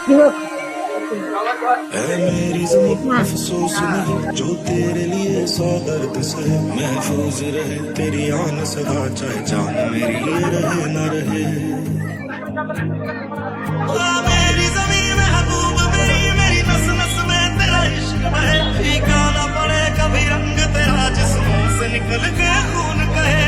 ऐ मेरी ज़मीं अफसोस नहीं जो तेरे लिए सौ दर्द सहे, महफूज रहे तेरी आन सदा, चाहे जान मेरी ये रहे न रहे। मेरी ज़मीं महबूब मेरी, मेरी नस नस में तेरा इश्क बहे, फीका न पड़े कभी रंग तेरा जिस्मों से निकल के खून कहे।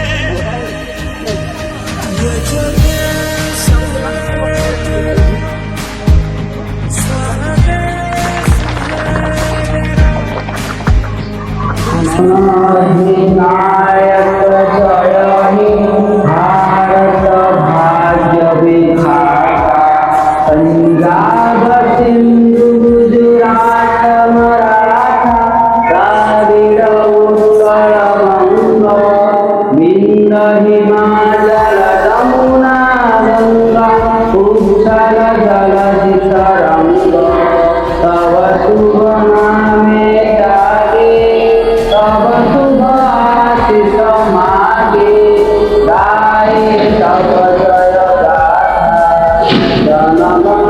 नायक जय ही भारत भाग्य विधाता, पंजाब सिंधु गुजरात मराठा, द्राविड़ उत्कल बंग, विंध्य हिमाचल यमुना गंगा, उच्छल जलधि तरंग, तव शुभ नामे जागे, तब शुभ आशीष मागे, गाए तब जय गाथा, जन गण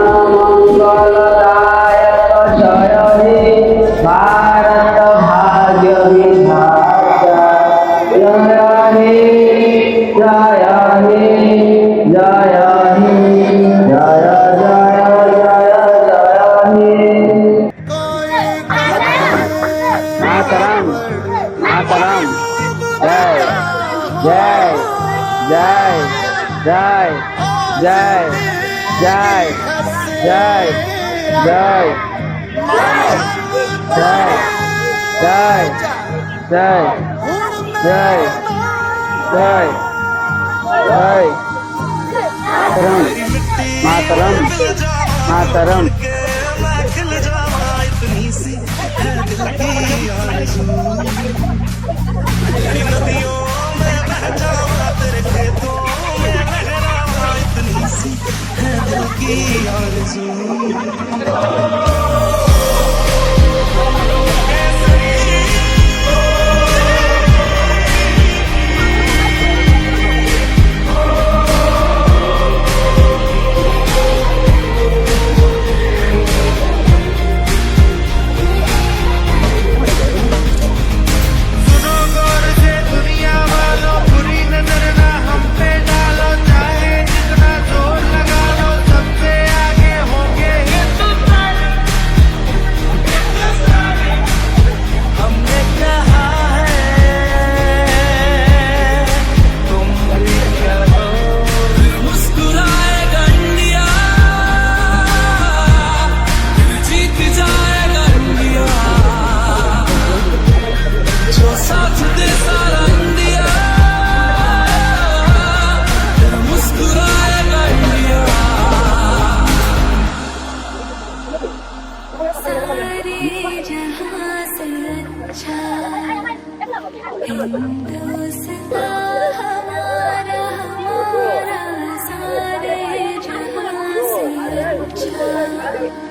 मंगलदायक जय हे भारत भाग्य विधाता। जय हे जय हे जय हे जय जय जय जय हे। मातरम मातरम, जय जय जय जय जय जय जय जय जय जय जय जय जय जय मातरम मातरम मातरम। खिल जावा इतनी सी है दिल की आरज़ू, नदियों में बह जावा तेरे खेतों में लहरावा इतनी सी है दिल की आरज़ू। सारे जहां से अच्छा हिंदुस्तान हमारा हमारा, सारे जहां से अच्छा।